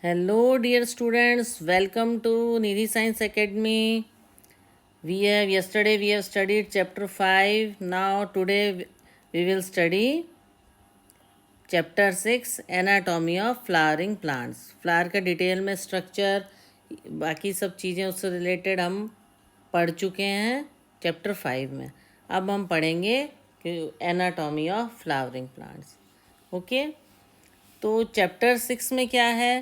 Hello, dear students. Welcome to Nidhi Science Academy. Yesterday we have studied chapter 5. Now today we will study chapter 6 Anatomy of Flowering Plants. Flower का detail में structure बाकी सब चीज़ें उससे related हम पढ़ चुके हैं चैप्टर 5 में. अब हम पढ़ेंगे कि anatomy of flowering plants. Okay, तो चैप्टर 6 में क्या है?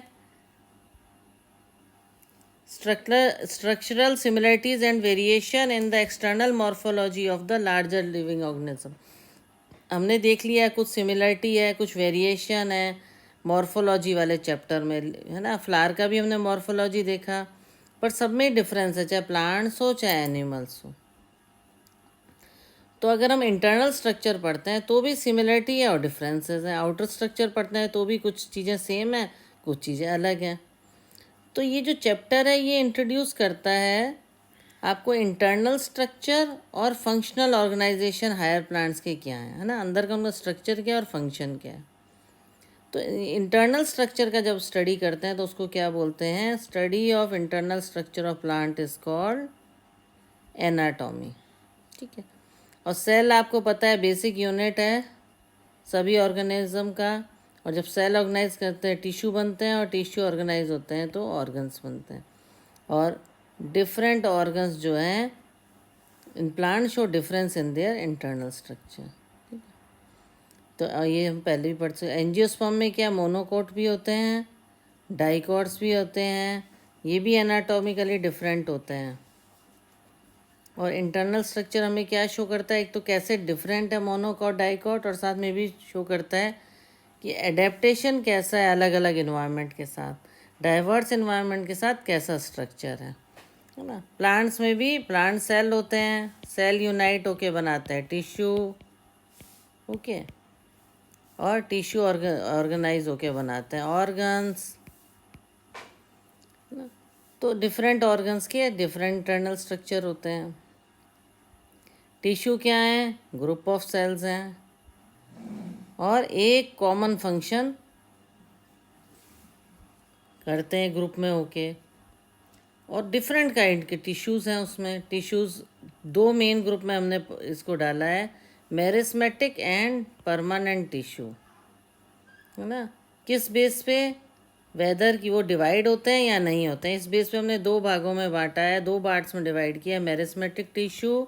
Structural similarities and variation in the external morphology of the larger living organism. हमने देख लिया कुछ सिमिलरिटी है, कुछ वेरिएशन है मॉर्फोलॉजी वाले चैप्टर में, है ना. फ्लावर का भी हमने मॉर्फोलॉजी देखा, पर सब में डिफरेंस है, चाहे प्लांट्स हो चाहे एनिमल्स हो. तो अगर हम इंटरनल स्ट्रक्चर पढ़ते हैं तो भी सिमिलरिटी है और डिफरेंसेस हैं. आउटर स्ट्रक्चर पढ़ते हैं तो भी कुछ चीज़ें सेम हैं, कुछ चीज़ें अलग हैं. तो ये जो चैप्टर है ये इंट्रोड्यूस करता है आपको इंटरनल स्ट्रक्चर और फंक्शनल ऑर्गेनाइजेशन हायर प्लांट्स के क्या है ना. अंदर का उनका स्ट्रक्चर क्या है और फंक्शन क्या है. तो इंटरनल स्ट्रक्चर का जब स्टडी करते हैं तो उसको क्या बोलते हैं? Study of internal structure of plant is called anatomy. ठीक है. और सेल आपको पता है बेसिक यूनिट है सभी ऑर्गेनिज्म का. और जब सेल ऑर्गेनाइज करते हैं टिश्यू बनते हैं, और टिश्यू ऑर्गेनाइज होते हैं तो ऑर्गन्स बनते हैं. और डिफरेंट ऑर्गन्स जो हैं in plant show difference in their internal structure. ठीक है. तो ये हम पहले भी पढ़ सकते. एंजियोस्पर्म में क्या मोनोकोट भी होते हैं, डाइकोट्स भी होते हैं. ये भी एनाटॉमिकली डिफरेंट होते हैं. और इंटरनल स्ट्रक्चर हमें क्या शो करता है? एक तो कैसे डिफरेंट है मोनोकोट डाइकोट, और साथ में भी शो करता है कि एडेप्टेशन कैसा है अलग अलग इन्वायरमेंट के साथ, डाइवर्स इन्वायरमेंट के साथ कैसा स्ट्रक्चर है ना. प्लांट्स में भी प्लांट सेल होते हैं, सेल यूनाइट होके बनाते हैं टिश्यू. ओके. और टिश्यू ऑर्गेनाइज होके बनाते हैं ऑर्गन्स. तो डिफरेंट ऑर्गन्स के डिफरेंट इंटरनल स्ट्रक्चर होते हैं. टिश्यू क्या है? ग्रुप ऑफ सेल्स हैं और एक कॉमन फंक्शन करते हैं ग्रुप में होके. और डिफरेंट काइंड के टिश्यूज़ हैं उसमें. टिश्यूज़ दो मेन ग्रुप में हमने इसको डाला है, मेरिस्मेटिक एंड परमानेंट टिश्यू, है ना. किस बेस पे? वेदर की वो डिवाइड होते हैं या नहीं होते हैं, इस बेस पे हमने दो भागों में बांटा है, दो पार्ट्स में डिवाइड किया है, meristematic tissue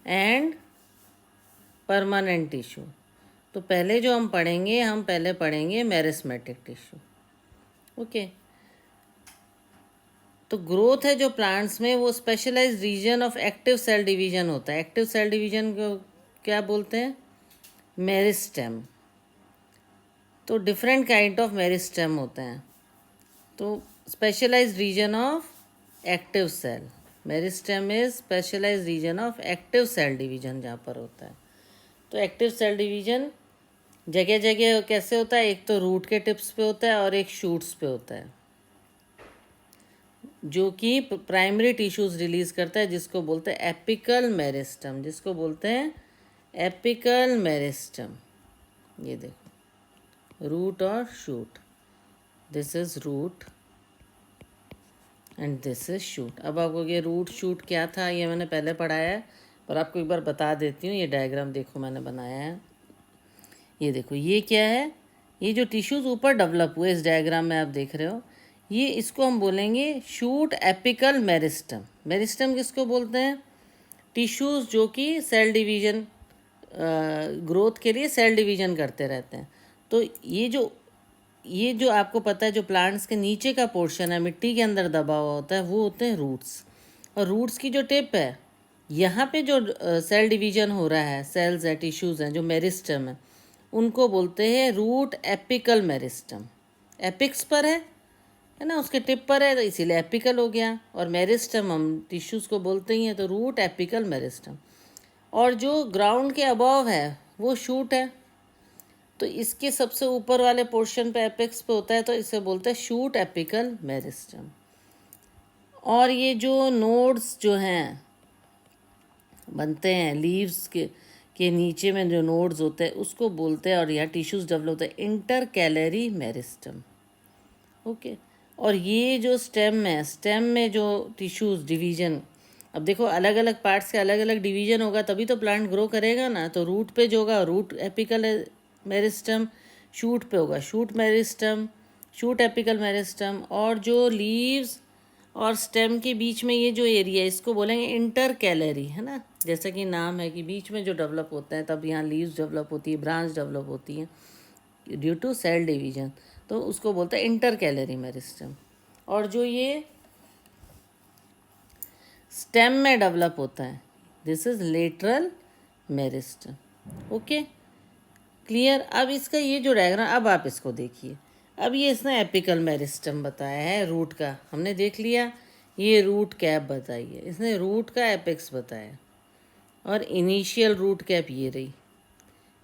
and permanent tissue. तो पहले जो हम पढ़ेंगे, हम पहले पढ़ेंगे मेरिस्मेटिक टिश्यू. ओके. तो ग्रोथ है जो प्लांट्स में, वो specialised region of active cell division होता है. एक्टिव सेल डिवीजन को क्या बोलते हैं? मेरिस्टेम. तो डिफरेंट काइंड ऑफ मेरिस्टेम होते हैं. तो specialised region of active cell, meristem is specialised region of active cell division जहाँ पर होता है. तो एक्टिव सेल डिवीजन जगह जगह कैसे होता है? एक तो रूट के टिप्स पे होता है और एक शूट्स पे होता है, जो कि प्राइमरी टिश्यूज रिलीज करता है, जिसको बोलते हैं एपिकल मेरिस्टम. जिसको बोलते हैं एपिकल मेरिस्टम. ये देखो, रूट और shoot. This is root and this is shoot. अब आपको ये रूट शूट क्या था ये मैंने पहले पढ़ाया है, पर आपको एक बार बता देती हूँ. ये डायग्राम देखो मैंने बनाया है. ये देखो, ये क्या है? ये जो टिश्यूज ऊपर डेवलप हुए इस डायग्राम में आप देख रहे हो, ये इसको हम बोलेंगे शूट एपिकल मेरिस्टम. मेरिस्टम किसको बोलते हैं? टिश्यूज जो कि सेल डिवीजन, ग्रोथ के लिए सेल डिवीजन करते रहते हैं. तो ये जो आपको पता है, जो प्लांट्स के नीचे का पोर्शन है, मिट्टी के अंदर दबा हुआ होता है, वो होते हैं रूट्स. और रूट्स की जो टिप है, यहाँ पे जो सेल डिवीजन हो रहा है, सेल्स है, टिश्यूज़ हैं, जो मेरिस्टम है, उनको बोलते हैं रूट एपिकल मेरिस्टम. एपिक्स पर है ना, उसके टिप पर है, तो इसीलिए एपिकल हो गया. और मेरिस्टम हम टिश्यूज़ को बोलते ही हैं, तो रूट एपिकल मेरिस्टम. और जो ग्राउंड के अबव है वो शूट है. तो इसके सबसे ऊपर वाले पोर्शन पे एपिक्स पे होता है, तो इसे बोलते हैं शूट एपिकल मेरिस्टम. और ये जो नोड्स जो हैं बनते हैं लीव्स के नीचे में, जो नोड्स होते हैं उसको बोलते हैं, और यहाँ टिश्यूज़ डेवलप होते हैं इंटर कैलरी मेरिस्टम. ओके. और ये जो स्टेम है, स्टेम में जो टिश्यूज डिवीजन, अब देखो अलग अलग पार्ट्स के अलग अलग डिवीजन होगा तभी तो प्लांट ग्रो करेगा ना। तो रूट पे जो होगा रूट एपिकल मेरिस्टम, शूट पे होगा shoot meristem, shoot apical meristem, और जो लीव्स और स्टेम के बीच में ये जो एरिया है इसको बोलेंगे इंटर कैलरी, है ना। जैसा कि नाम है कि बीच में जो डेवलप होता है तब यहाँ लीव्स डेवलप होती है, ब्रांच डेवलप होती है ड्यू टू सेल डिवीजन, तो उसको बोलते हैं इंटर कैलरी मेरिस्टम। और जो ये स्टेम में डेवलप होता है this is lateral meristem. Okay, clear. अब इसका ये जो डायग्राम, अब आप इसको देखिए। अब ये इसने एपिकल मेरिस्टम बताया है रूट का, हमने देख लिया। ये रूट कैप बताई है इसने, रूट का एपेक्स बताया, और इनिशियल रूट कैप ये रही,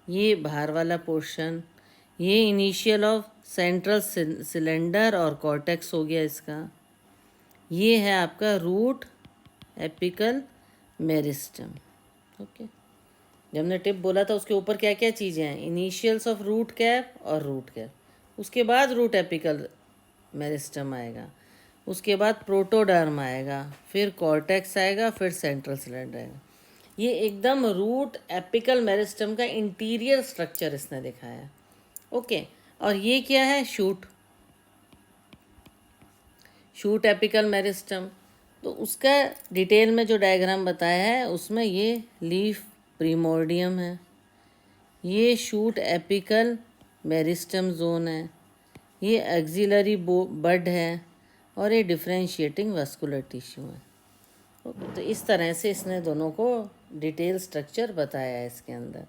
ये बाहर वाला पोर्शन, ये इनिशियल ऑफ सेंट्रल सिलेंडर और कॉर्टेक्स हो गया इसका। ये है आपका रूट एपिकल मेरिस्टम। ओके, जब हमने टिप बोला था उसके ऊपर क्या क्या चीज़ें हैं, इनिशियल्स ऑफ रूट कैप और रूट कैप, उसके बाद रूट एपिकल मेरिस्टम आएगा, उसके बाद प्रोटोडर्म आएगा, फिर कॉर्टेक्स आएगा, फिर सेंट्रल सिलेंडर आएगा। ये एकदम रूट एपिकल मेरिस्टम का इंटीरियर स्ट्रक्चर इसने दिखाया। ओके, और ये क्या है, शूट, शूट एपिकल मेरिस्टम। तो उसका डिटेल में जो डायग्राम बताया है उसमें ये लीफ प्रीमोर्डियम है, ये शूट एपिकल मेरिस्टम जोन है, ये एक्सिलरी बड है, और ये डिफरेंशिएटिंग वास्कुलर टिश्यू है। ओके, तो इस तरह से इसने दोनों को डिटेल स्ट्रक्चर बताया है इसके अंदर।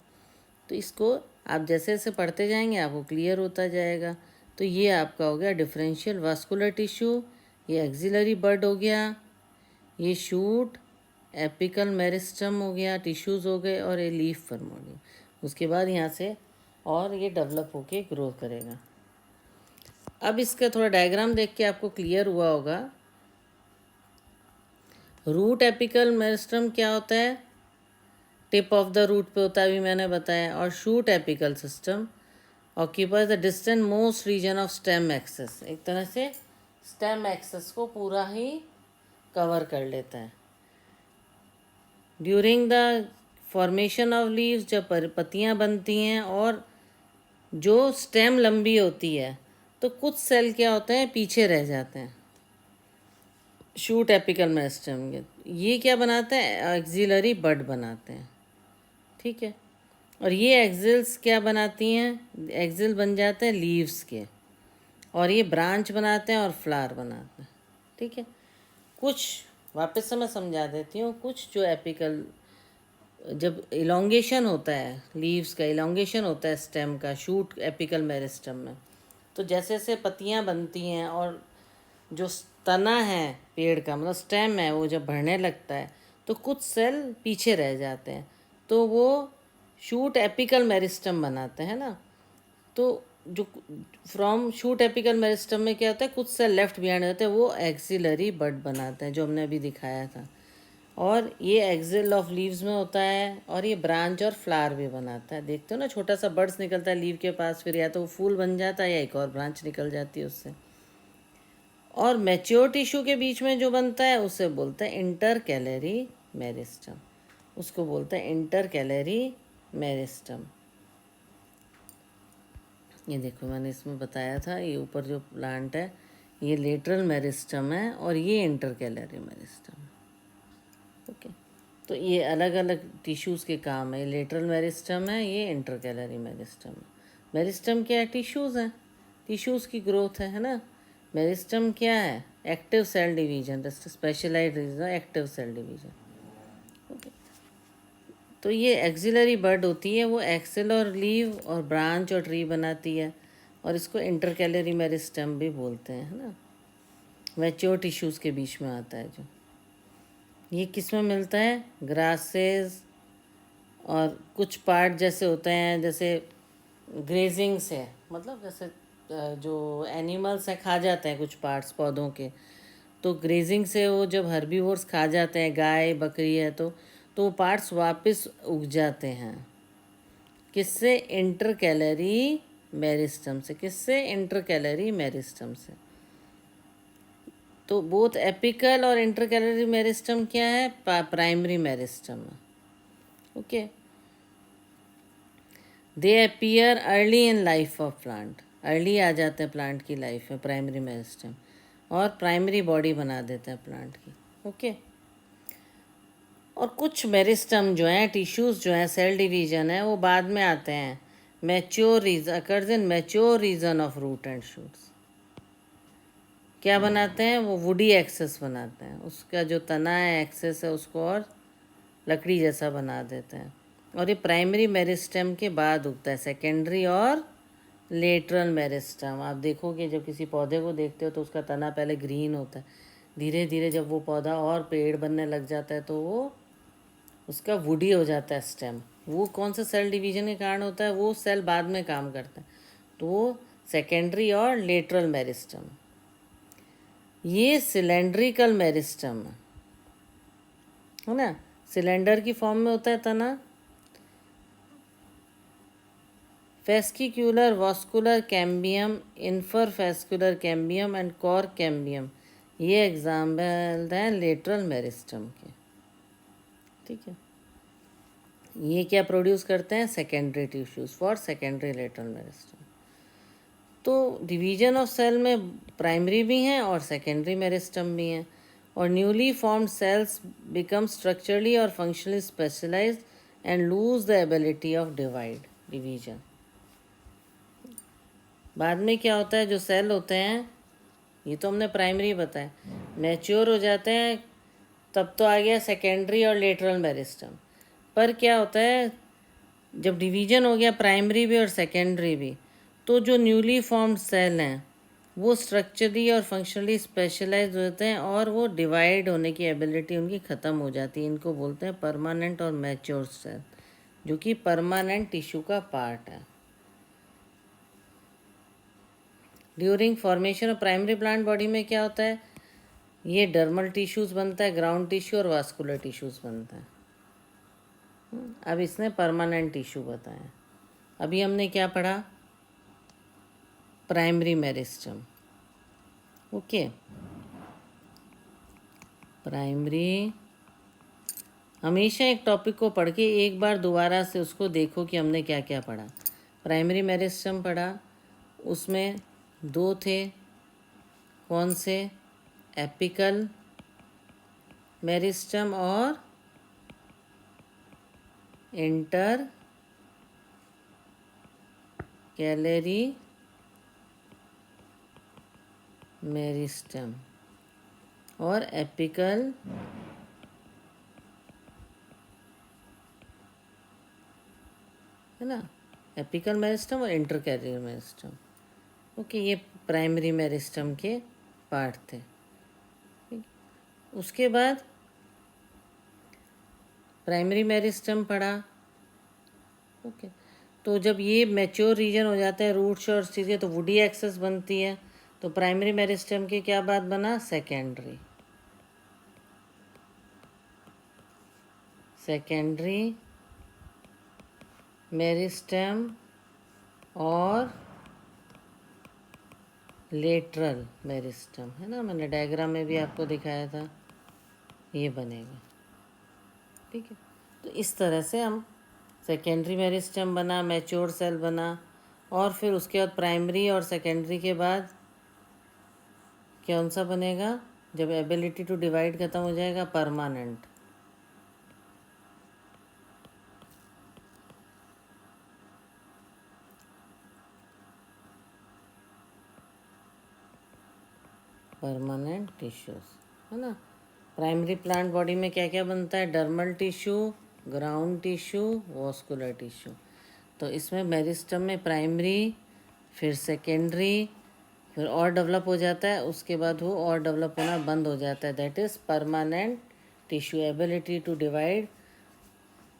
तो इसको आप जैसे जैसे पढ़ते जाएंगे आपको क्लियर होता जाएगा। तो ये आपका हो गया डिफरेंशियल वास्कुलर टिश्यू, ये एक्सिलरी बड हो गया, ये शूट एपिकल मेरिस्टम हो गया, टिश्यूज़ हो गए, और ये लीफ फर्मोडियम। उसके बाद यहाँ से और ये डेवलप होके ग्रो करेगा। अब इसका थोड़ा डायग्राम देख के आपको क्लियर हुआ होगा। रूट एपिकल मेरिस्टम क्या होता है, टिप ऑफ द रूट पे होता है, अभी मैंने बताया। और shoot apical system occupies the distant most region of stem axis, एक तरह से स्टेम एक्सेस को पूरा ही कवर कर लेता है। During the formation of leaves, जब पत्तियाँ बनती हैं और जो स्टेम लंबी होती है तो कुछ सेल क्या होते हैं पीछे रह जाते हैं, शूट एपिकल मेरिस्टम के, ये क्या बनाते हैं, एक्सिलरी बड बनाते हैं। ठीक है, और ये एक्सिल्स क्या बनाती हैं, एक्सिल बन जाते हैं लीव्स के, और ये ब्रांच बनाते हैं और फ्लावर बनाते हैं। ठीक है, कुछ वापस से मैं समझा देती हूँ। कुछ जो एपिकल, जब इलोंगेशन होता है लीव्स का, इलोंगेशन होता है स्टेम का शूट एपिकल मेरिस्टम में, तो जैसे जैसे पत्तियाँ बनती हैं और जो तना है पेड़ का, मतलब स्टेम है, वो जब बढ़ने लगता है तो कुछ सेल पीछे रह जाते हैं, तो वो शूट एपिकल मेरिस्टम बनाते हैं ना। तो जो फ्रॉम शूट एपिकल मेरिस्टम में क्या होता है, कुछ सेल लेफ्ट बिहाइंड होते हैं, वो एक्सिलरी बड बनाते हैं जो हमने अभी दिखाया था। और ये एक्सिल ऑफ लीव्स में होता है, और ये ब्रांच और फ्लावर भी बनाता है। देखते हो ना, छोटा सा बड्स निकलता है लीव के पास, फिर या तो वो फूल बन जाता है या एक और ब्रांच निकल जाती है उससे। और मैच्योर टिश्यू के बीच में जो बनता है उसे बोलते हैं इंटर कैलरी मेरिस्टम, उसको बोलते हैं इंटर कैलरी मेरिस्टम। ये देखो मैंने इसमें बताया था, ये ऊपर जो प्लांट है ये लेटरल मेरिस्टम है और ये इंटर कैलरी मेरिस्टम। ओके, तो ये अलग अलग टिश्यूज़ के काम है, ये लेटरल मेरिस्टम है, ये इंटर कैलरी मेरिस्टम है। मेरिस्टम क्या है, टिश्यूज़ हैं, टिश्यूज़ की ग्रोथ है ना। मेरिस्टम क्या है, active cell division, specialised region active cell division. Okay, तो ये एक्सिलरी बड होती है, वो एक्सेल और लीव और ब्रांच और ट्री बनाती है, और इसको इंटर कैलरी मेरिस्टम भी बोलते हैं, है ना। मैच्योर टिश्यूज़ के बीच में आता है जो, ये किस में मिलता है, ग्रासेस और कुछ पार्ट जैसे होते हैं, जैसे ग्रेजिंग से, मतलब जैसे जो एनिमल्स हैं खा जाते हैं कुछ पार्ट्स पौधों के, तो ग्रेजिंग से वो जब हर्बीवोर्स खा जाते हैं, गाय बकरी है तो वो पार्ट्स वापस उग जाते हैं, किससे, इंटर कैलरी मेरिस्टम से। किससे, इंटर कैलरी मेरिस्टम से। तो बोथ एपिकल और इंटरकैलरी मेरिस्टम क्या है? Primary meristem. Okay, they appear early in life of plant, early आ जाते हैं प्लांट की लाइफ में प्राइमरी मेरिस्टम, और प्राइमरी बॉडी बना देते हैं प्लांट की। ओके, और कुछ मेरिस्टम जो हैं, टिश्यूज़ जो हैं, सेल डिवीजन है, वो बाद में आते हैं। Mature region occurs in mature region of root and shoots. क्या बनाते हैं वो? वुडी एक्सेस बनाते हैं, उसका जो तना है, एक्सेस है, उसको और लकड़ी जैसा बना देते हैं। और ये प्राइमरी मेरिस्टम के बाद उगता है। सेकेंडरी और लेटरल मेरिस्टम, आप देखोगे जब किसी पौधे को देखते हो तो उसका तना पहले ग्रीन होता है, धीरे धीरे जब वो पौधा और पेड़ बनने लग जाता है तो वो उसका वुडी हो जाता है स्टेम। वो कौन सा सेल डिवीजन के कारण होता है? वो सेल बाद में काम करता है, तो वो सेकेंडरी और लेटरल मेरिस्टम। ये सिलेंड्रिकल मेरिस्टम है ना, सिलेंडर की फॉर्म में होता है तना। Fascicular vascular cambium, interfascicular cambium and cork cambium, ये एग्जाम्पल हैं लेटरल मेरिस्टम के। ठीक है, ये क्या प्रोड्यूस करते हैं? Secondary tissues for secondary lateral meristem. तो डिवीजन ऑफ सेल में प्राइमरी भी हैं और सेकेंडरी मेरिस्टम भी हैं। और newly formed cells become structurally और functionally specialised and loose the ability of division. बाद में क्या होता है? जो सेल होते हैं, ये तो हमने प्राइमरी बताया, मैच्योर हो जाते हैं, तब तो आ गया सेकेंडरी और लेटरल मेरिस्टम। पर क्या होता है, जब डिवीजन हो गया प्राइमरी भी और सेकेंडरी भी, तो जो न्यूली फॉर्म्ड सेल हैं वो स्ट्रक्चरली और फंक्शनली स्पेशलाइज होते हैं और वो डिवाइड होने की एबिलिटी उनकी ख़त्म हो जाती है। इनको बोलते हैं परमानेंट और मैच्योर सेल, जो कि परमानेंट टिश्यू का पार्ट है। During formation of primary plant body में क्या होता है? ये डर्मल टिश्यूज़ बनता है, ग्राउंड टिश्यू और वास्कुलर टिश्यूज़ बनता है। अब इसने परमानेंट टिश्यू बताया। अभी हमने क्या पढ़ा? Primary meristem. ओके, प्राइमरी, हमेशा एक टॉपिक को पढ़ के एक बार दोबारा से उसको देखो कि हमने क्या क्या पढ़ा। प्राइमरी मेरिस्टम पढ़ा, उसमें दो थे, कौन से? एपिकल मेरिस्टम और इंटर कैलरी मेरिस्टम और एपिकल है ना, एपिकल मेरिस्टम और इंटरकैलरी मेरिस्टम। ओके, ये प्राइमरी मेरिस्टम के पार्ट थे। उसके बाद प्राइमरी मेरिस्टम पढ़ा। ओके, तो जब ये मैच्योर रीजन हो जाते हैं, रूट्स और चीज़ें, तो वुडी एक्सेस बनती है। तो प्राइमरी मेरिस्टम के क्या बात बना? सेकेंडरी। सेकेंडरी मेरिस्टम और लेटरल मेरिस्टम, है ना, मैंने डायग्राम में भी आपको दिखाया था, ये बनेगा। ठीक है, तो इस तरह से हम सेकेंडरी मेरिस्टम बना, मैच्योर सेल बना, और फिर उसके बाद प्राइमरी और सेकेंडरी के बाद कौन सा बनेगा? जब एबिलिटी टू डिवाइड ख़त्म हो जाएगा, परमानेंट। परमानेंट टिश्यूज, है ना। प्राइमरी प्लांट बॉडी में क्या क्या बनता है? Dermal tissue, ground tissue, vascular tissue. तो इसमें मेरिस्टम में प्राइमरी, फिर सेकेंडरी, फिर और डेवलप हो जाता है, उसके बाद वो और डेवलप होना बंद हो जाता है। That is permanent tissue, ability to divide,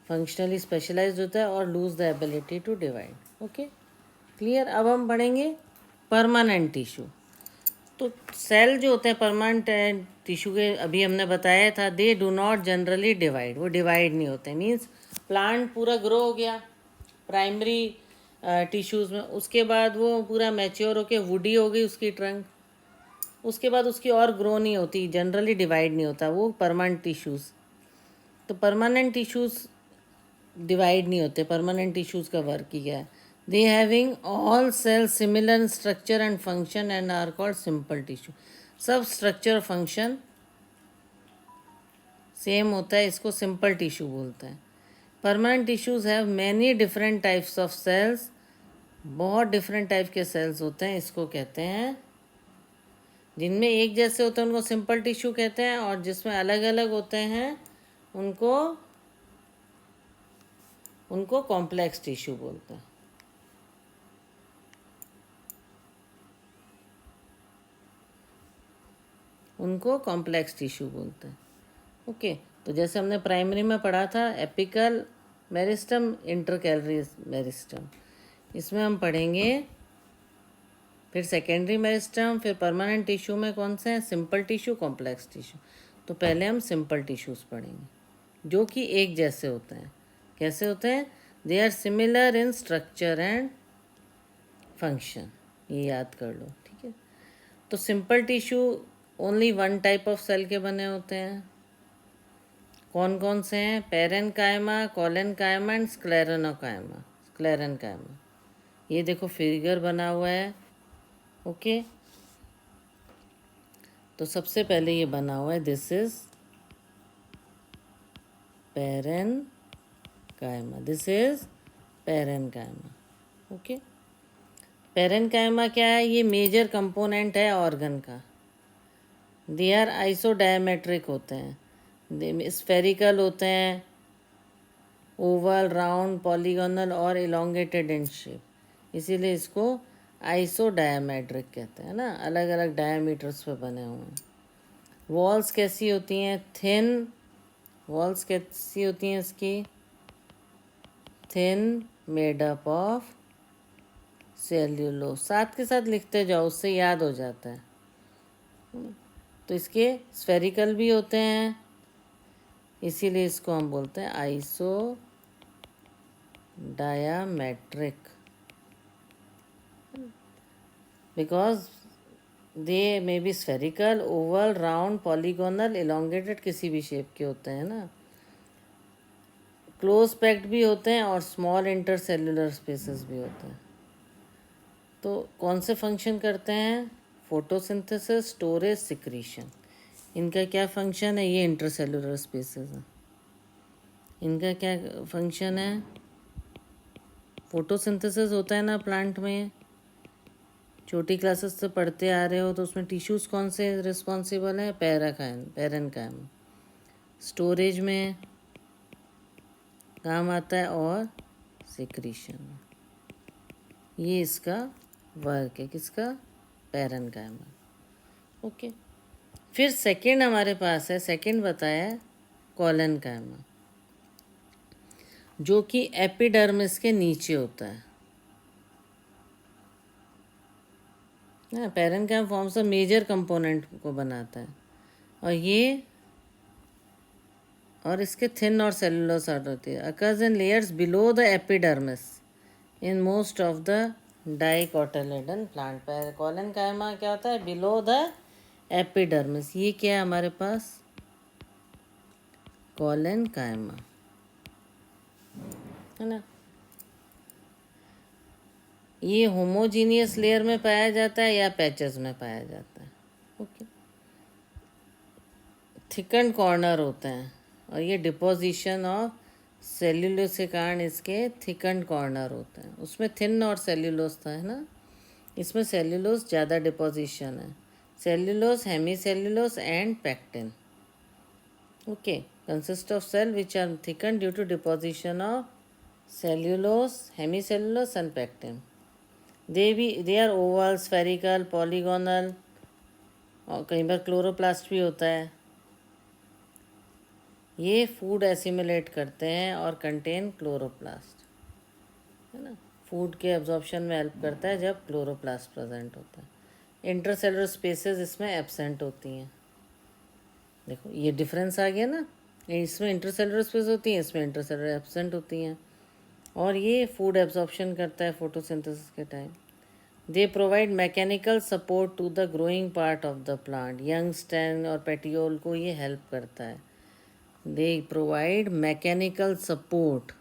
functionally specialised होता है और lose the ability to divide. Okay, clear. अब हम पढ़ेंगे परमानेंट टिश्यू। तो सेल जो होते हैं परमानेंट टिश्यू के, अभी हमने बताया था, they do not generally divide, वो डिवाइड नहीं होते। मीन्स प्लांट पूरा ग्रो हो गया प्राइमरी टिश्यूज़ में, उसके बाद वो पूरा मैच्योर होके वुडी हो गई उसकी ट्रंक, उसके बाद उसकी और ग्रो नहीं होती, जनरली डिवाइड नहीं होता, वो परमानेंट टिश्यूज़। तो परमानेंट टिश्यूज़ डिवाइड नहीं होते। परमानेंट टिश्यूज़ का वर्क ही क्या है? They having all cells similar structure and function and are called simple tissue. सब स्ट्रक्चर फंक्शन सेम होता है, इसको सिंपल टिश्यू बोलते हैं। Permanent tissues have many different types of cells, बहुत डिफरेंट टाइप के सेल्स होते हैं, इसको कहते हैं। जिनमें एक जैसे होते हैं उनको सिंपल टिश्यू कहते हैं, और जिसमें अलग अलग होते हैं उनको उनको कॉम्प्लेक्स टिश्यू बोलते हैं। उनको कॉम्प्लेक्स टिश्यू बोलते हैं। ओके, तो जैसे हमने प्राइमरी में पढ़ा था एपिकल मेरिस्टम, इंटरकैलरी मेरिस्टम, इसमें हम पढ़ेंगे फिर सेकेंडरी मेरिस्टम, फिर परमानेंट टिश्यू में कौन से हैं? Simple tissue, complex tissue. तो पहले हम सिंपल टिश्यूज़ पढ़ेंगे जो कि एक जैसे होते हैं। कैसे होते हैं? They are similar in structure and function, ये याद कर लो, ठीक है। तो simple tissue only one type of cell के बने होते हैं। कौन कौन से हैं? Parenchyma, collenchyma and sclerenchyma. Sclerenchyma, ये देखो फिगर बना हुआ है। ओके, तो सबसे पहले ये बना हुआ है, this is parenchyma, this is parenchyma. Okay, parenchyma क्या है? ये मेजर कंपोनेंट है ऑर्गन का। दे आर आइसोडायमेट्रिक होते हैं, स्फेरिकल होते हैं, ओवल, राउंड, पॉलीगोनल और इलोंगेटेड इन शेप, इसीलिए इसको आइसोडायमेट्रिक कहते हैं ना, अलग अलग डायमीटर्स पे बने हुए हैं। वॉल्स कैसी होती हैं? थिन वॉल्स कैसी होती हैं इसकी? Thin, made up of cellulose. साथ के साथ लिखते जाओ, उससे याद हो जाता है। तो इसके स्फेरिकल भी होते हैं, इसीलिए इसको हम बोलते हैं isodiametric, because they may be spherical, oval, round, polygonal, elongated, किसी भी शेप के होते हैं ना। क्लोज पैक्ड भी होते हैं और स्मॉल इंटरसेल्युलर स्पेसेस भी होते हैं। तो कौन से फंक्शन करते हैं? Photosynthesis, storage, secretion. इनका क्या फंक्शन है? ये इंटरसेल्युलर स्पेसेस हैं, इनका क्या फंक्शन है? फोटोसिंथेसिस होता है ना प्लांट में, छोटी क्लासेस से पढ़ते आ रहे हो, तो उसमें टिश्यूज़ कौन से रिस्पॉन्सिबल हैं? पेरेनकाइम। स्टोरेज में काम आता है, और सिक्रीशन, ये इसका वर्क है, किसका? पेरेनकाइम। ओके, फिर सेकंड हमारे पास है, सेकंड बताया कोलेनकाइम, जो कि एपिडर्मिस के नीचे होता है ना। पेरेनकाइम फॉर्म्स ऑफ मेजर कंपोनेंट को बनाता है, और इसके थिन और सेलुलोज आर्ट होती है। Occurs in layers below the epidermis in most of the dicotyledon plant. Collenchyma क्या होता है? Below the epidermis. ये क्या है हमारे पास? कोलेनकाइमा, है ना। ये होमोजीनियस लेयर में पाया जाता है या पैचेस में पाया जाता है? ओके, थिकन कॉर्नर होते हैं, और ये डिपोजिशन ऑफ सेल्यूलोज के कारण इसके थिकन कॉर्नर होते हैं। उसमें थिन और सेल्यूलोज था, है ना, इसमें सेल्यूलोज ज़्यादा डिपोजिशन है। Cellulose, hemi cellulose and pectin. Okay, consist of cell which are thicken due to deposition of cellulose, hemi cellulose and pectin. They are oval, spherical, polygonal, और कई बार क्लोरोप्लास्ट भी होता है। ये फूड एसिमिलेट करते हैं और कंटेन क्लोरोप्लास्ट, है ना। फूड के एब्जॉर्प्शन में हेल्प करता है जब क्लोरोप्लास्ट प्रेजेंट होता है। इंटरसेलुलर स्पेसेस इसमें एब्सेंट होती हैं। देखो ये डिफरेंस आ गया ना, इसमें इंटरसेलुलर स्पेस होती हैं, इसमें इंटरसेलुलर एब्सेंट होती हैं। और ये फूड एब्जॉर्प्शन करता है फोटोसिंथेसिस के time. They provide mechanical support to the growing part of the plant. Young stem और पेटियोल को ये हेल्प करता है। They provide mechanical support,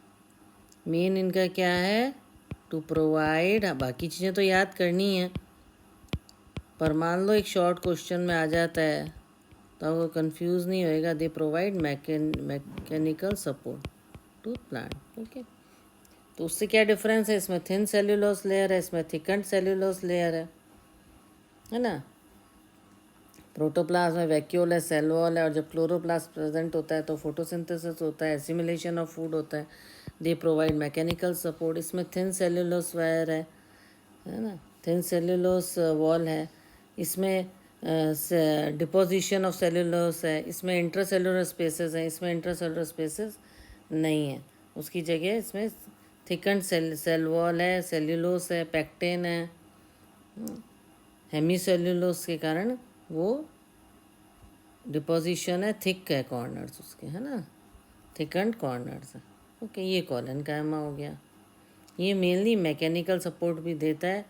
main इनका क्या है, टू प्रोवाइड। बाकी चीज़ें तो याद करनी है, पर मान लो एक शॉर्ट क्वेश्चन में आ जाता है तो आपको कंफ्यूज नहीं होएगा। They provide mechanical support to plant. Okay, तो उससे क्या डिफरेंस है, इसमें थिन सेल्यूलोस लेयर है, इसमें थिकंड सेल्यूलोस लेयर है ना। प्रोटोप्लाज्म में वैक्यूल है, सेल वॉल है, और जब क्लोरोप्लास्ट प्रेजेंट होता है तो फोटोसिंथेसिस होता है, एसिमिलेशन ऑफ फूड होता है। They provide mechanical support. इसमें थिन सेल्यूलोस वायर है ना, थिन सेल्यूलोस वॉल है। इसमें डिपोजिशन ऑफ सेल्यूलोस है। इसमें इंट्रासेलुलर स्पेसेस हैं, इसमें इंट्रासेलुलर स्पेसेस नहीं है। उसकी जगह इसमें थिकंड सेल वॉल है, सेल्यूलोस है, पैक्टेन है। हेमीसेल्यूलोस के कारण वो डिपोजिशन है, थिक है कॉर्नर्स उसके, है ना, थिकंड कॉर्नर्स है। ओके, ये कॉलेनकाइमा हो गया। ये मेनली मैकेनिकल सपोर्ट भी देता है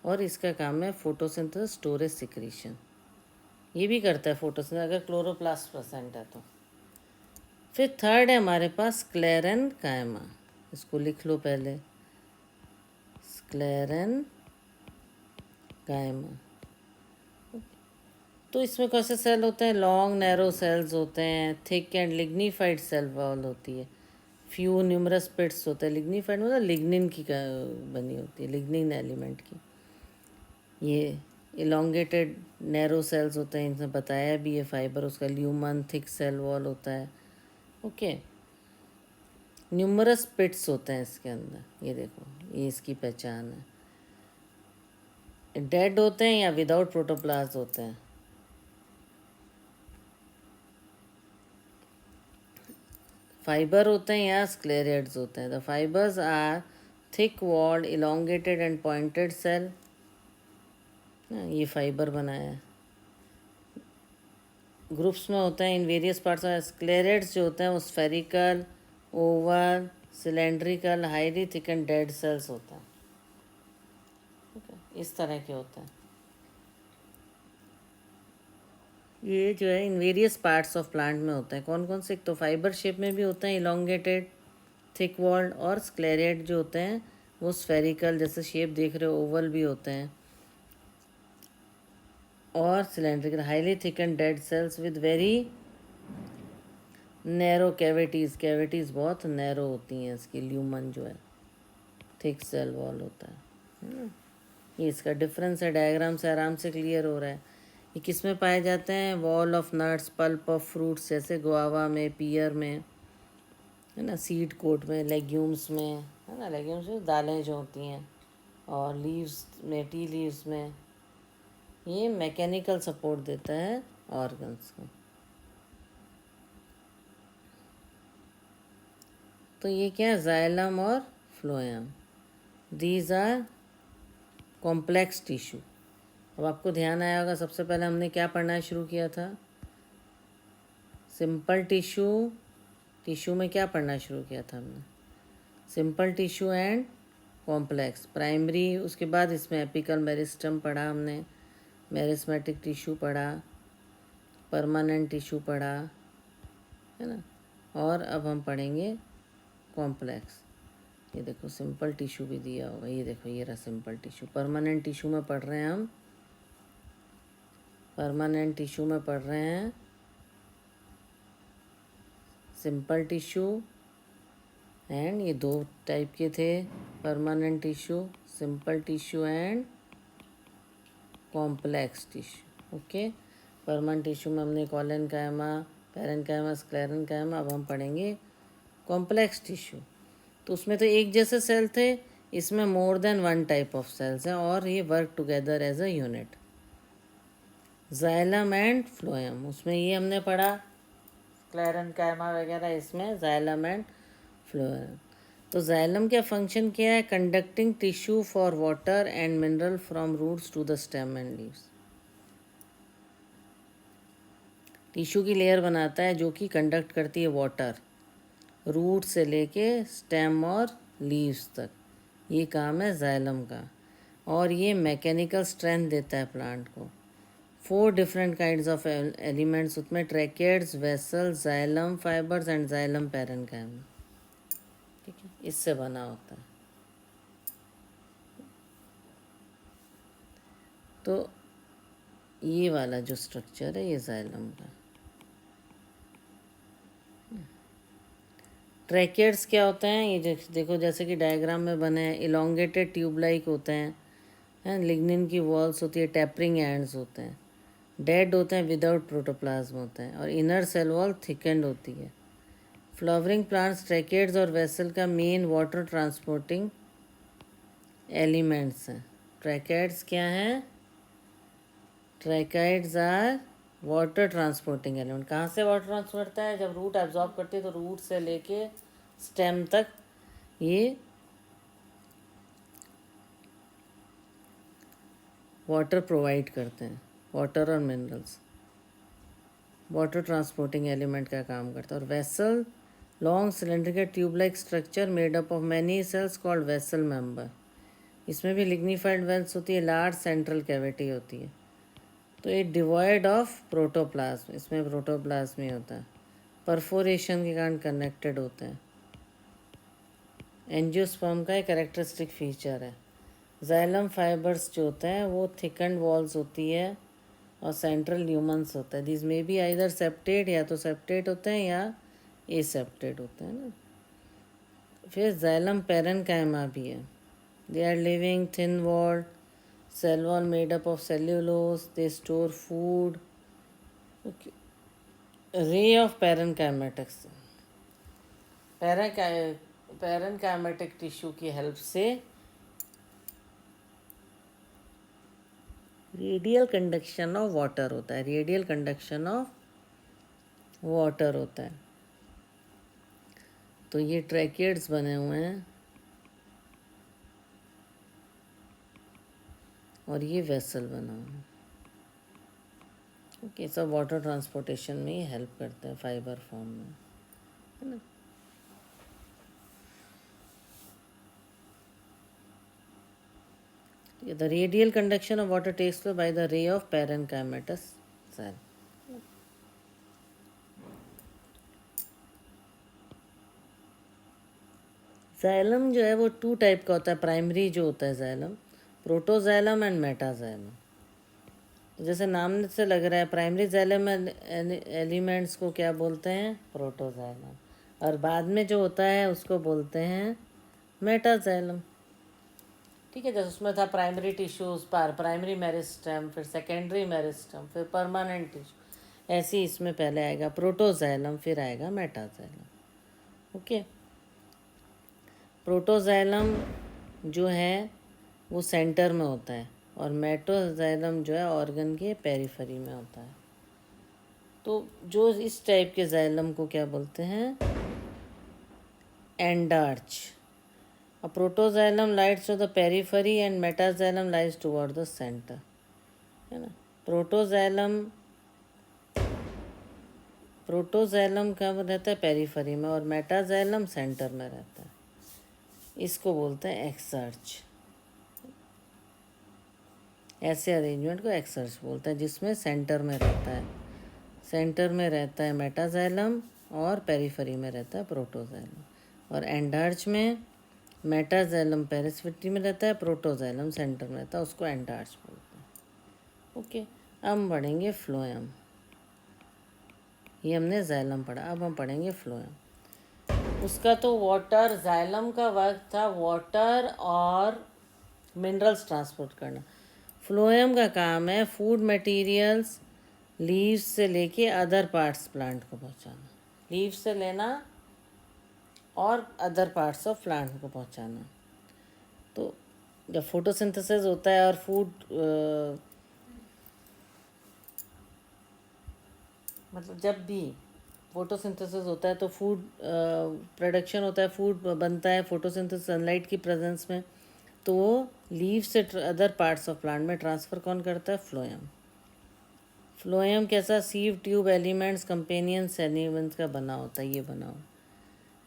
और इसका काम है फोटोसिंथेसिस, स्टोरेज, सिक्रीशन। ये भी करता है फोटोसिंथेसिस अगर क्लोरोप्लास्ट प्रेजेंट है तो। फिर थर्ड है हमारे पास स्क्लेरेनकाइमा। इसको लिख लो पहले, स्क्लेरेनकाइमा। तो इसमें कौन से सेल होते हैं, लॉन्ग नैरो सेल्स होते हैं, thick and lignified cell wall होती है, फ्यू न्यूमरस पिट्स होते हैं। लिग्निफाइड मतलब लिग्निन की बनी होती है, लिग्निन एलिमेंट की। ये इलोंगेटेड नैरो सेल्स होते हैं, इनसे बताया भी ये फाइबर उसका ल्यूमन थिक सेल वॉल होता है। ओके, न्यूमरस पिट्स होते हैं इसके अंदर, ये देखो, ये इसकी पहचान है। डेड होते हैं या विदाउट प्रोटोप्लास्ट होते हैं। फाइबर होते हैं या स्क्लेरेट्स होते हैं। The fibres are thick walled elongated and pointed cell. ये फाइबर बनाया है, ग्रुप्स में होते हैं in various parts of. Sclereids जो होते हैं वो spherical, oval, cylindrical, highly thicken dead cells होता है। इस तरह के होते हैं ये, जो है इन वेरियस पार्ट्स ऑफ प्लांट में होते हैं। कौन कौन से, एक तो फाइबर शेप में भी होते हैं इलोंगेटेड थिक वॉल्ड, और स्क्लेरेट जो होते हैं वो स्फेरिकल, जैसे शेप देख रहे हो, ओवल भी होते हैं, और cylindrical, highly thicken dead sales with very narrow cavities. Cavities बहुत नैरो होती हैं इसकी। ल्यूमन जो है थिक सेल वॉल होता है ना। ये इसका डिफरेंस है, डायग्राम से आराम से क्लियर हो रहा है। ये किस में पाए जाते हैं, wall of nuts, pulp of fruits जैसे गुआवा में, पियर में, है ना, सीड कोट में, लेग्यूम्स में, है ना, लेग्यूम्स में दालें जो होती हैं, और लीव्स में, टी लीव्स में। ये मैकेनिकल सपोर्ट देता है ऑर्गन्स को। तो ये क्या है, जाइलम और phloem, these are complex tissue. अब आपको ध्यान आया होगा, सबसे पहले हमने क्या पढ़ना शुरू किया था, सिंपल टिश्यू। टिश्यू में क्या पढ़ना शुरू किया था हमने, simple tissue and complex, primary. उसके बाद इसमें एपिकल मेरिस्टम पढ़ा हमने, मेरिस्मेटिक टिश्यू पढ़ा, परमानेंट टिश्यू पढ़ा, है ना। और अब हम पढ़ेंगे कॉम्प्लेक्स। ये देखो सिंपल टिश्यू भी दिया होगा, ये देखो ये रहा सिंपल टिश्यू। परमानेंट टिश्यू में पढ़ रहे हैं हम, परमानेंट टिश्यू में पढ़ रहे हैं सिंपल टिश्यू एंड, ये दो टाइप के थे, permanent tissue, simple tissue and complex tissue. Okay, permanent tissue में हमने कॉलेनकाइमा, पैरेन्काइमा, स्क्लेरेन्काइमा। अब हम पढ़ेंगे कॉम्प्लेक्स टिश्यू। तो उसमें तो एक जैसे सेल थे, इसमें more than one type of cells हैं और ये work together as a unit. Xylem and phloem, उसमें ये हमने पढ़ा, स्क्लेरेन्काइमा वगैरह, इसमें जाइलम एंड फ्लोएम। तो जाइलम का फंक्शन क्या है, conducting tissue for water and mineral from roots to the stem and leaves. Tissue की लेयर बनाता है जो कि कंडक्ट करती है वाटर, रूट से लेके स्टेम और लीव्स तक। ये काम है जाइलम का। और ये मैकेनिकल स्ट्रेंथ देता है प्लांट को। 4 डिफरेंट काइंड्स ऑफ एलिमेंट्स उसमें, tracheids, vessel, xylem fibres and xylem parenchyma. ठीक है, इससे बना होता है। तो ये वाला जो स्ट्रक्चर है ये जाइलम का। ट्रैकेट्स क्या होते हैं, ये देखो जैसे कि डायग्राम में बने हैं, इलोंगेटेड ट्यूब लाइक होते हैं, लिग्निन की वॉल्स होती है, टैपरिंग एंड्स होते हैं, डेड होते हैं, विदाउट प्रोटोप्लाज्म होते हैं, और इनर सेल वॉल थिकेंड होती है। फ्लावरिंग प्लांट्स ट्रैकेट्स और वेसल का मेन वाटर ट्रांसपोर्टिंग एलिमेंट्स हैं। ट्रैकेट्स क्या हैं? Tracheids are water transporting element. कहाँ से वाटर ट्रांसफर करता है? जब रूट एब्जॉर्ब करती है तो रूट से लेके स्टेम तक ये वाटर प्रोवाइड करते हैं, वाटर और मिनरल्स। वाटर ट्रांसपोर्टिंग एलिमेंट का काम करता है। और vessel, long cylindrical tube like structure made up of many cells called vessel member. इसमें भी लिग्निफाइड वेल्स होती है, लार्ज सेंट्रल कैविटी होती है। तो ये डिवॉइड ऑफ प्रोटोप्लाज्म, इसमें प्रोटोप्लाज्म ही होता है, परफोरेशन के कारण कनेक्टेड होते हैं। एंजियोस्पर्म का एक कैरेक्टरिस्टिक फीचर है। जाइलम फाइबर्स जो होते हैं वो थिकन्ड वॉल्स होती है और सेंट्रल ल्यूमन्स होता है। This may be either septate, या तो सेप्टेट होते हैं या एसेप्टेट होते हैं ना। फिर जाइलम पैरेन्काइमा भी है। They are living thin walled cell wall made up of cellulose. They store food. Okay. Ray of parenchymatix. Parenchymatic tissue की हेल्प से रेडियल कंडक्शन ऑफ वाटर होता है, रेडियल कंडक्शन ऑफ वाटर होता है। तो ये ट्रैकेट्स बने हुए हैं और ये वेसल बना हुआ है। ओके, सब वाटर ट्रांसपोर्टेशन में ही हेल्प करते हैं फाइबर फॉर्म में, है ना। The radial conduction of water takes place by the ray of parenchymatous cell. Xylem जो है वो 2 टाइप का होता है। प्राइमरी जो होता है जाइलम, प्रोटोजाइलम एंड मेटाजाइलम। जैसे नाम से लग रहा है, प्राइमरी जाइलम एलिमेंट्स को क्या बोलते हैं? प्रोटोजाइलम। और बाद में जो होता है उसको बोलते हैं मेटाजाइलम। ठीक है, जैसे उसमें था प्राइमरी टिश्यूज पर प्राइमरी मेरिस्टेम, फिर सेकेंडरी मेरिस्टेम, फिर परमानेंट टिश्यू। ऐसे ही इसमें पहले आएगा प्रोटोजाइलम, फिर आएगा मेटाजाइलम। ओके, प्रोटोजाइलम जो है वो सेंटर में होता है और मेटाजाइलम जो है ऑर्गन के पेरिफेरी में होता है। तो जो इस टाइप के जाइलम को क्या बोलते हैं? Endarch. A protoxylem lies to the periphery and metaxylem lies toward the center, है ना। प्रोटोजाइलम कब रहता है? पेरिफेरी में, और मेटाजाइलम सेंटर में रहता है। इसको बोलते हैं एक्सर्च। ऐसे अरेंजमेंट को एक्सर्च बोलते हैं जिसमें सेंटर में रहता है, सेंटर में रहता है मेटाजाइलम और पेरिफेरी में रहता है प्रोटोजाइलम। और एंडार्च में मेटाजाइलम पेरिफेरी में रहता है, प्रोटोजाइलम सेंटर में रहता है, उसको एंडार्च बोलते हैं। ओके, अब हम पढ़ेंगे फ्लोएम। ये हमने जाइलम पढ़ा, अब हम पढ़ेंगे फ्लोएम। उसका तो वाटर, जाइलम का वर्क था वाटर और मिनरल्स ट्रांसपोर्ट करना। फ्लोएम का काम है फूड मटेरियल्स लीव्स से लेके अदर पार्ट्स प्लांट को पहुंचाना। लीव्स से लेना और अदर पार्ट्स ऑफ प्लांट को पहुंचाना। तो जब फोटोसिंथेसिस होता है और मतलब जब भी फोटोसिंथेसिस होता है तो फूड प्रोडक्शन होता है, फूड बनता है फोटोसिंथेसिस सनलाइट की प्रेजेंस में, तो वो लीव से अदर पार्ट्स ऑफ प्लांट में ट्रांसफ़र कौन करता है? फ्लोएम। फ्लोएम कैसा? सीव ट्यूब एलिमेंट्स कंपेनियंस एलिमेंट्स का बना होता है। ये बना हो,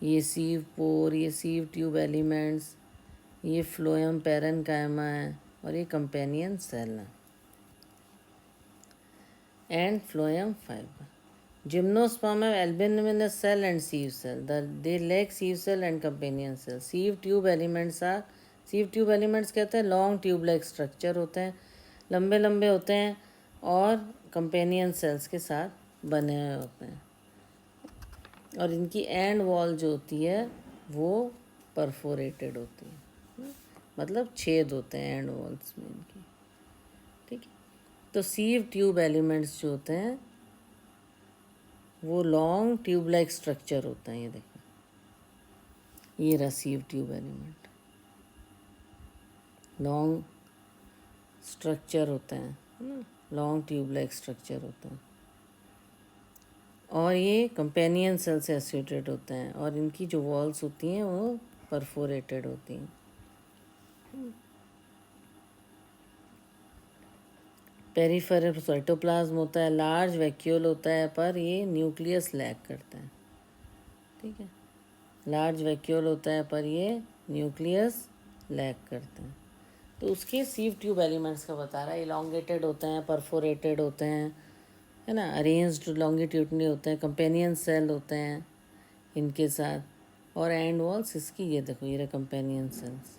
ये सीव पोर, ये सीव ट्यूब एलिमेंट्स, ये फ्लोएम पैरेन्काइमा है, और ये कंपेनियन सेल है। एंड फ्लोएम फाइबर, जिम्नोस्पर्म है albuminous cell and sieve cell, they lack sieve cell and companion cell. Sieve tube elements are, sieve tube elements कहते हैं long tube like structure होते हैं, लंबे लंबे होते हैं और कंपेनियन सेल्स के साथ बने हुए होते हैं। और इनकी एंड वॉल जो होती है वो परफोरेटेड होती है, मतलब छेद होते हैं एंड वॉल्स में इनकी। ठीक है, तो सीव ट्यूब एलिमेंट्स जो होते हैं वो लॉन्ग ट्यूब लाइक स्ट्रक्चर होता है। ये देखो, ये रहा sieve tube element, long structure होते हैं, है ना, लॉन्ग ट्यूब लाइक स्ट्रक्चर होते हैं। और ये कंपेनियन सेल से एसोसिएटेड होते हैं और इनकी जो वॉल्स होती हैं वो परफोरेटेड होती हैं। पेरिफेरल साइटोप्लाज्म होता है, लार्ज वैक्यूल होता है, पर ये न्यूक्लियस लैक करता है। ठीक है, लार्ज वैक्यूल होता है पर ये न्यूक्लियस लैक करता है। तो उसके सीव ट्यूब एलिमेंट्स का बता रहा है, इलॉन्गेटेड होते हैं, परफोरेटेड होते हैं, है ना, अरेंज्ड लॉन्गिट्यूडनली होते हैं, कंपेनियन सेल होते हैं इनके साथ, और एंड वॉल्स इसकी, ये देखो ये रहा कंपेनियन सेल्स,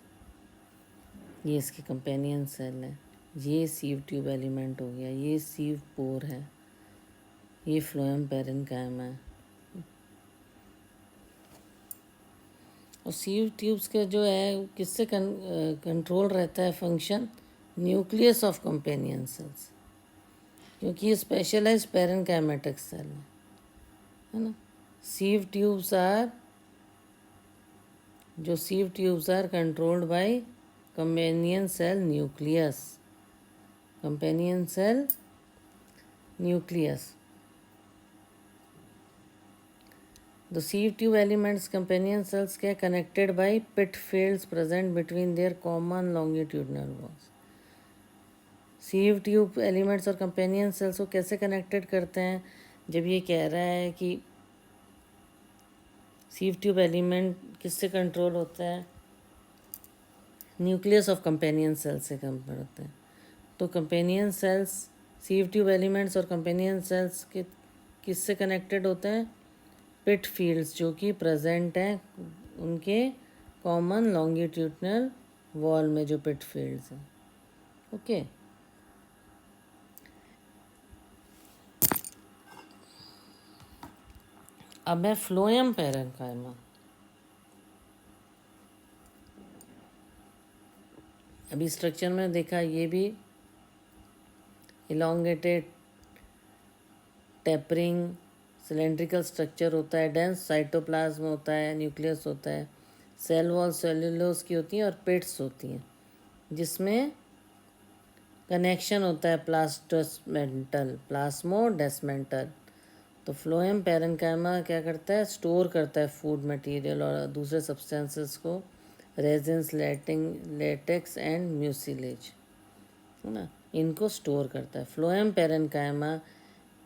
ये इसके कंपेनियन सेल है। ये सीव ट्यूब एलिमेंट हो गया, ये सीव पोर है, ये फ्लोएम पेरेन्काइमा है। और सीव ट्यूब्स का जो है वो किससे कंट्रोल रहता है function, nucleus of companion sales, क्योंकि ये स्पेशलाइज्ड पेरेन्काइमेटिक सेल है ना। सीव ट्यूब्स आर, जो sieve tubes are controlled by companion cell nucleus, companion cell nucleus. The sieve tube elements companion cells get connected by pit fields present between their common longitudinal walls. सीव tube elements और companion cells को कैसे connected करते हैं, जब ये कह रहा है कि सीव ट्यूब एलिमेंट किससे कंट्रोल होता है, न्यूक्लियस ऑफ कंपेनियन सेल्स से कंट्रोल होते हैं। तो कंपेनियन सेल्स, सीव ट्यूब एलिमेंट्स और कंपेनियन सेल्स के किससे कनेक्टेड होते हैं, पिट फील्ड्स जो कि प्रेजेंट हैं उनके कॉमन लॉन्गिट्यूडनल वॉल में, जो पिट फील्ड्स हैं। ओके, अब है फ्लोएम पेरेन्काइमा। अभी स्ट्रक्चर में देखा, ये भी इलॉन्गेटेड टेपरिंग सिलेंड्रिकल स्ट्रक्चर होता है, डेंस साइटोप्लाज्म होता है, न्यूक्लियस होता है, सेल वॉल सेल्यूलोज की होती हैं और पिट्स होती हैं, जिसमें कनेक्शन होता है प्लास्मोडेस्मेंटल। तो फ्लोएम पेरेन्काइमा क्या करता है, स्टोर करता है फूड मटेरियल और दूसरे सब्सटेंसेस को, रेजिन्स, लेटेक्स एंड म्यूसिलेज, है ना, इनको स्टोर करता है। फ्लोएम पेरेन्काइमा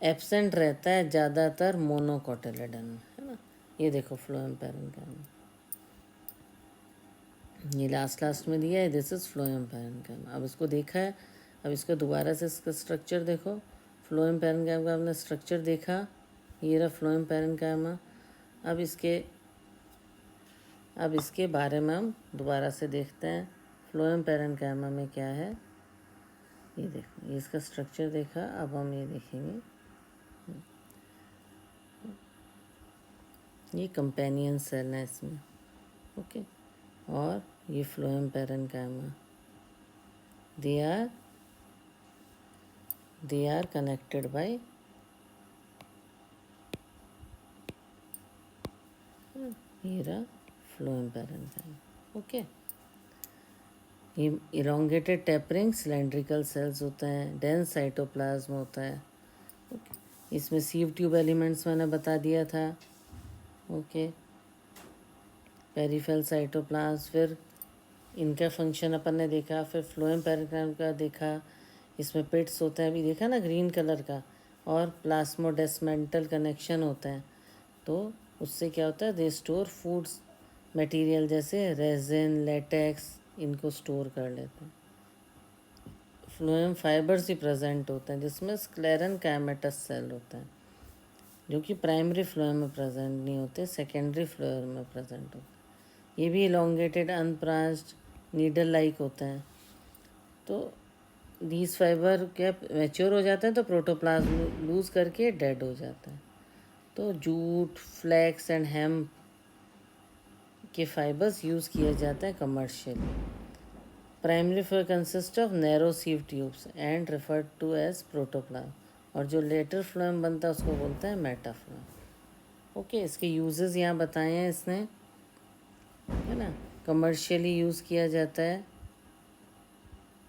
एब्सेंट रहता है ज़्यादातर मोनोकोटिलेडन में, है ना। ये देखो फ्लोएम पेरेन्काइमा, ये लास्ट में दिया है, दिस इज़ फ्लोएम पेरेन्काइमा। अब इसको देखा है, अब इसको दोबारा से इसका स्ट्रक्चर देखो। फ्लोएम पेरेन्काइमा का आपने स्ट्रक्चर देखा, ये रहा फ्लोएम पेरेन्काइमा। अब इसके बारे में हम दोबारा से देखते हैं, फ्लोएम पेरेन्काइमा में क्या है। ये देखो, ये इसका स्ट्रक्चर देखा, अब हम ये देखेंगे, ये कंपेनियन सेल है इसमें, ओके। और ये phloem parenchyma, they are connected by, ये रहा फ्लोएम पेरेन्काइमा, ओके। ये इलोंगेटेड टेपरिंग सिलेंड्रिकल सेल्स होते हैं, डेंस साइटोप्लाज्म होता है, ओके। इसमें सीव ट्यूब एलिमेंट्स मैंने बता दिया था, ओके। पेरिफेरल साइटोप्लाज्म, फिर इनका फंक्शन अपन ने देखा, फिर फ्लोएम पेरेन्काइमा का देखा, इसमें पिट्स होते हैं, अभी देखा ना ग्रीन कलर का, और प्लास्मोडेस्मेंटल कनेक्शन होता है। तो उससे क्या होता है, दे स्टोर फूड्स मटेरियल जैसे रेजिन, लेटेक्स, इनको स्टोर कर लेते हैं, फ्लोएम फाइबर्स ही प्रेजेंट होते हैं, जिसमें स्क्लेरन कैमेटस सेल होता है, जो कि प्राइमरी फ्लोएम में प्रेजेंट नहीं होते, सेकेंडरी फ्लोएम में प्रेजेंट होते हैं। ये भी इलोंगेटेड अनब्रांच्ड नीडल लाइक होते हैं। तो दीज फाइबर क्या मैच्योर हो जाते हैं तो प्रोटोप्लाज्म लूज करके डेड हो जाता है। तो जूट, फ्लैक्स एंड हेम्प के फाइबर्स यूज़ किए जाते हैं commercially. Primary fibre consist of narrow sieve tubes and referred to as protoplasm, और जो लेटर फ्लोएम बनता है उसको बोलते हैं मेटाफ्लोएम। ओके, इसके यूजेस यहाँ बताए हैं इसने, है ना। कमर्शियली यूज़ किया जाता है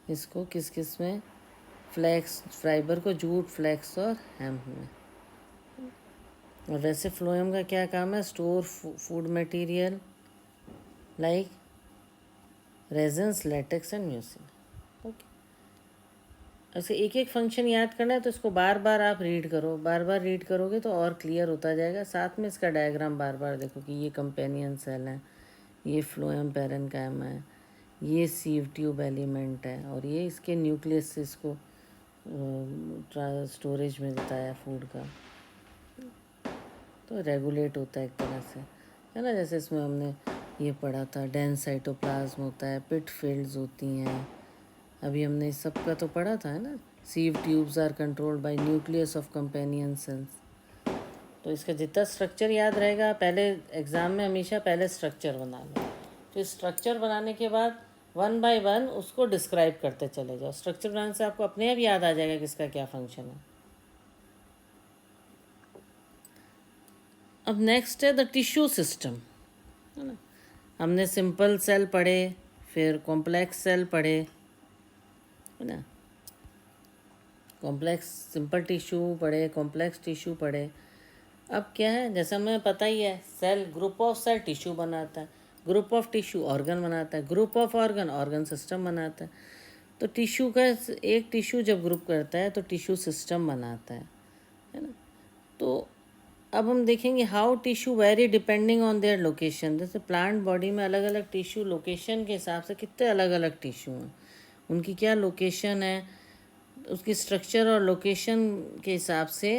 इसको किस किस में, फ्लैक्स फाइबर को जूट, फ्लैक्स और हेम्प में। और वैसे फ्लोएम का क्या काम है, store food material like resins, latex and mucin. Okay, ऐसे एक एक फंक्शन याद करना है तो इसको बार बार आप रीड करो, बार बार रीड करोगे तो और क्लियर होता जाएगा। साथ में इसका डायग्राम बार बार देखो कि ये कंपेनियन सेल है, ये फ्लोएम पैरेन्काइमा है, ये सीव ट्यूब एलिमेंट है, और ये इसके न्यूक्लियस से इसको स्टोरेज मिलता है फूड का। तो रेगुलेट होता है एक तरह से, है ना। जैसे इसमें हमने ये पढ़ा था, डेंस साइटोप्लाज्म होता है, पिट फील्ड्स होती हैं, अभी हमने इस सब का तो पढ़ा था, है ना। Sieve tubes are controlled by nucleus of companion cells. तो इसका जितना स्ट्रक्चर याद रहेगा, पहले एग्ज़ाम में हमेशा पहले स्ट्रक्चर बना लो, फिर स्ट्रक्चर बनाने के बाद वन बाय वन उसको डिस्क्राइब करते चले जाओ। स्ट्रक्चर बनाने से आपको अपने आप याद आ जाएगा किसका क्या फंक्शन है। अब नेक्स्ट है द टिश्यू सिस्टम, है ना। हमने सिंपल सेल पढ़े, फिर कॉम्प्लेक्स सेल पढ़े, है ना। कॉम्प्लेक्स सिंपल टिश्यू पढ़े, कॉम्प्लेक्स टिश्यू पढ़े। अब क्या है, जैसा हमें पता ही है, cell group of cell tissue बनाता है, ग्रुप ऑफ टिश्यू ऑर्गन बनाता है, group of organ organ system बनाता है। तो टिश्यू का एक टिश्यू जब ग्रुप करता है तो टिश्यू सिस्टम बनाता है ना। तो अब हम देखेंगे how tissue very depending on their location. जैसे प्लांट बॉडी में अलग अलग टिश्यू लोकेशन के हिसाब से कितने अलग अलग टिश्यू हैं, उनकी क्या लोकेशन है, उसकी स्ट्रक्चर और लोकेशन के हिसाब से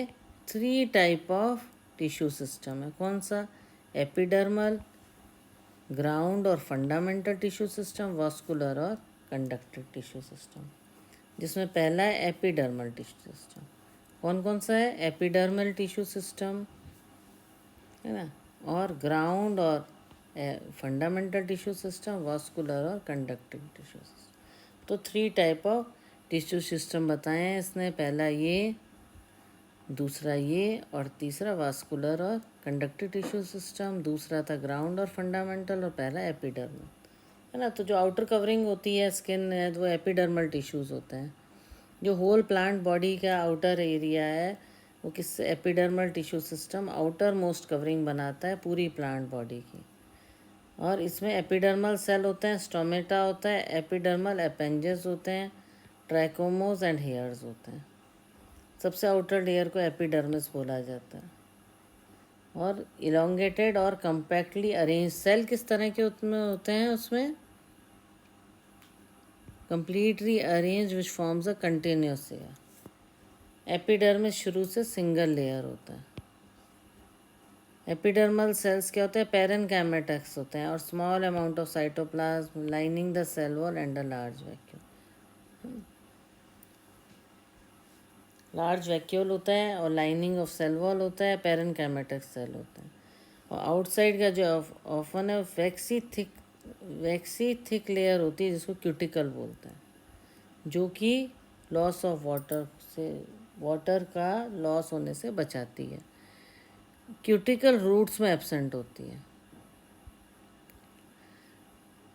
3 टाइप ऑफ टिश्यू सिस्टम है। कौन सा, एपिडर्मल, ग्राउंड और फंडामेंटल टिश्यू सिस्टम, वास्कुलर और कंडक्टिव टिश्यू सिस्टम। जिसमें पहला है एपिडर्मल टिश्यू सिस्टम। कौन कौन सा है, एपिडर्मल टिश्यू सिस्टम, है ना, और ग्राउंड और फंडामेंटल टिश्यू सिस्टम, वास्कुलर और कंडक्टिव टिश्यू सिस्टम। तो 3 टाइप ऑफ टिश्यू सिस्टम बताए हैं इसने, पहला ये, दूसरा ये, और तीसरा वास्कुलर और कंडक्टिव टिश्यू सिस्टम, दूसरा था ग्राउंड और फंडामेंटल, और पहला एपिडर्मल, है ना। तो जो आउटर कवरिंग होती है स्किन है, वो एपिडर्मल टिश्यूज़ होते हैं। जो होल प्लांट बॉडी का आउटर एरिया है वो किस, epidermal tissue system outer most covering बनाता है पूरी प्लांट बॉडी की। और इसमें एपिडर्मल सेल होते हैं, स्टोमेटा होता है, एपिडर्मल अपेंजेस होते हैं, ट्रैकोमोस एंड हेयर्स होते हैं। सबसे आउटर लेयर को एपिडर्मिस बोला जाता है। और इलोंगेटेड और कम्पैक्टली अरेंज सेल किस तरह के उसमें होते हैं, उसमें completely arranged which forms a continuous layer। Epidermis शुरू से सिंगल लेयर होता है। एपिडर्मल सेल्स क्या होते हैं, पैरेन्काइमेटस होते हैं, और small amount of cytoplasm lining the cell wall and a large vacuole. Large vacuole होता है और लाइनिंग ऑफ सेल वॉल होता है, पैरेन्काइमेटस सेल होता है। और आउटसाइड का जो ऑफन है वैक्सी थिक लेयर होती है जिसको क्यूटिकल बोलते हैं, जो कि लॉस ऑफ वाटर से, वाटर का लॉस होने से बचाती है। क्यूटिकल रूट्स में एब्सेंट होती है,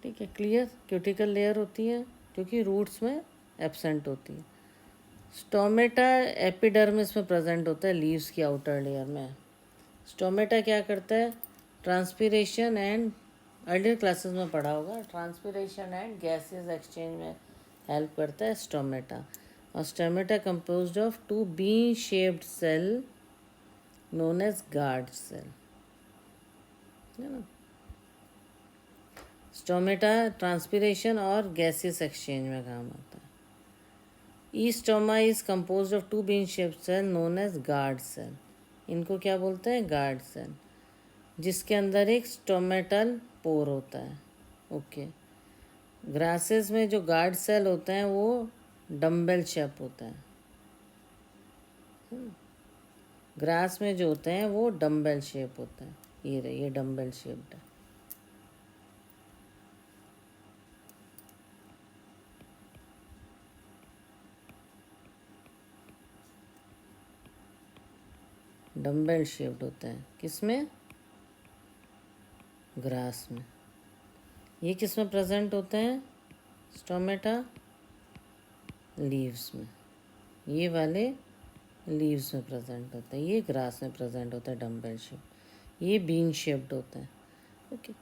ठीक है, क्लियर। क्यूटिकल लेयर होती है क्योंकि रूट्स में एब्सेंट होती है। स्टोमेटा एपिडर्मिस में प्रेजेंट होता है, लीव्स की आउटर लेयर में। स्टोमेटा क्या करता है, ट्रांसपीरेशन एंड, अर्लियर क्लासेस में पढ़ा होगा, ट्रांसपीरेशन एंड गैसेस एक्सचेंज में हेल्प करता है स्टोमेटा। और stomata composed of 2 bean shaped cell known as guard cell, है ना। स्टोमेटा ट्रांसपीरेशन और गैसेस एक्सचेंज में काम आता है। Each stoma is compose of two bean shaped cell known as guard cell. इनको क्या बोलते हैं? गार्ड सेल, जिसके अंदर एक स्टोमेटल पोर होता है। ओके। ग्रासेस में जो गार्ड सेल होते हैं वो डम्बेल शेप होता है। ग्रास में जो होते हैं वो डम्बेल शेप होता है। ये रहे, ये डम्बेल शेप्ड है। डम्बेल शेप्ड होता है किसमें? ग्रास में। ये किस में प्रेजेंट होते हैं? स्टोमेटा लीव्स में। ये वाले लीव्स में प्रेजेंट होता है, ये ग्रास में प्रेजेंट होता है डम्बेल शेप। ये बीन शेप्ड होता है। ओके।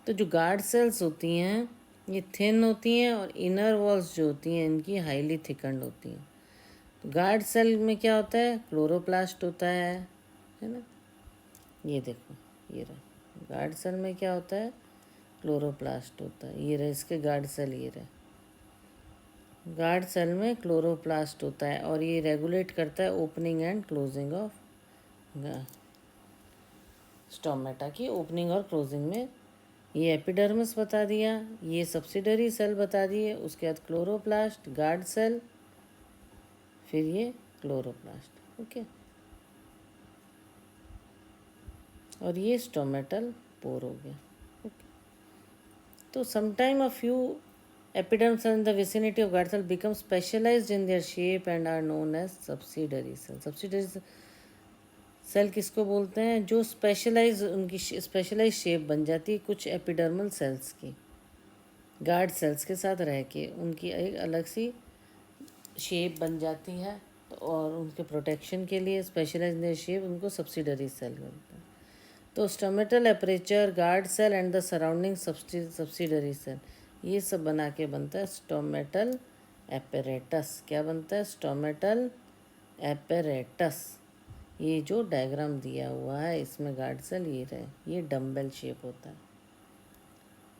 तो जो गार्ड सेल्स होती हैं ये थिन होती हैं और इनर वॉल्स जो होती हैं इनकी हाईली थिकन्ड होती हैं। तो गार्ड सेल में क्या होता है? क्लोरोप्लास्ट होता है ना। ये देखो, ये रहा गार्ड सेल में क्या होता है? क्लोरोप्लास्ट होता है। ये रहे इसके गार्ड सेल, ये रहे गार्ड सेल में क्लोरोप्लास्ट होता है और ये रेगुलेट करता है opening and closing of stomata की ओपनिंग और क्लोजिंग में। ये एपिडर्मिस बता दिया, ये सब्सिडरी सेल बता दिए, उसके बाद क्लोरोप्लास्ट, गार्ड सेल, फिर ये क्लोरोप्लास्ट। ओके। और ये स्टोमेटल पोर हो गया। ओके। तो sometime a few epiderms in the vicinity of guard cell become specialized in their shape and are known as subsidiary cell. subsidiary cell किसको बोलते हैं? जो स्पेशलाइज, उनकी स्पेशलाइज शेप बन जाती है कुछ एपिडर्मल सेल्स की, गार्ड सेल्स के साथ रह के उनकी एक अलग सी शेप बन जाती है। तो और उनके प्रोटेक्शन के लिए स्पेशलाइज इन शेप उनको सब्सिडरी सेल बोलते हैं। तो stomatal aperture, guard cell and the surrounding subsidiary cell, ये सब बना के बनता है स्टोमेटल एपेरेटस। क्या बनता है? Stomatal apparatus. ये जो डायग्राम दिया हुआ है इसमें गार्ड सेल ये रहे, ये डम्बेल शेप होता है।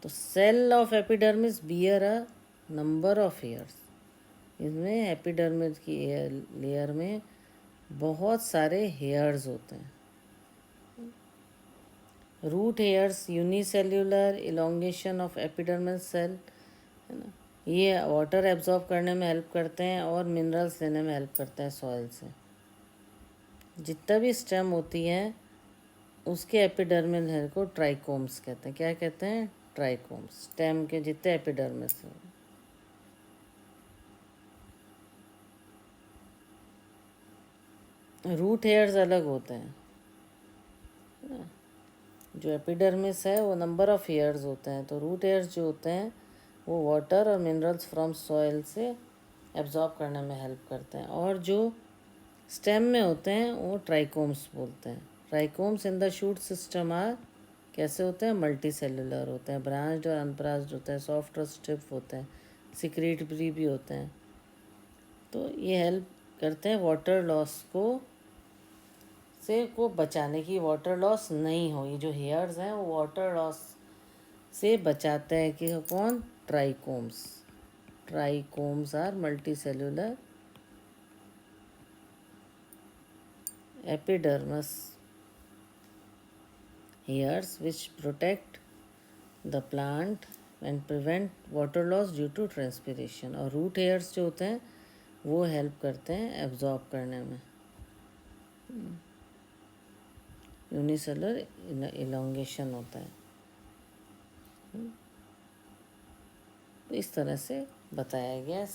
तो cell of epidermis bear a number of hairs. इसमें एपिडर्मिस की लेयर में बहुत सारे हेयर्स होते हैं। Root hairs, unicellular elongation of epidermal cell, है ना। ये वाटर एब्जॉर्ब करने में हेल्प करते हैं और मिनरल्स लेने में हेल्प करते हैं सॉइल से। जितना भी स्टेम होती है उसके एपिडर्मल हेयर को ट्राइकोम्स कहते हैं। क्या कहते हैं? ट्राइकोम्स। स्टेम के जितने एपिडर्मिस हैं। रूट हेयर्स अलग होते हैं। जो एपिडर्मिस है वो नंबर ऑफ हेयर्स होते हैं, तो रूट हेयर्स जो होते हैं वो वाटर और मिनरल्स फ्रॉम सॉइल से एब्जॉर्ब करने में हेल्प करते हैं। और जो स्टेम में होते हैं वो ट्राइकोम्स बोलते हैं। Trichomes in the shoot system are कैसे होते हैं? मल्टी सेलुलर होते हैं, ब्रांच्ड और अनब्रांच्ड होते हैं, सॉफ्ट और स्टिफ होते हैं, सिक्रीटरी भी होते हैं। तो ये हेल्प करते हैं वाटर लॉस को बचाने की, वाटर लॉस नहीं हो। ये जो हेयर्स हैं वो वाटर लॉस से बचाते हैं कि कौन? Trichomes. Trichomes are multi cellular epidermis hairs which protect the plant and prevent water loss due to transpiration। और रूट हेयर्स जो होते हैं वो हेल्प करते हैं एब्जॉर्ब करने में। यूनिसेलर इलोंगेशन होता है। तो इस तरह से बताया गया है।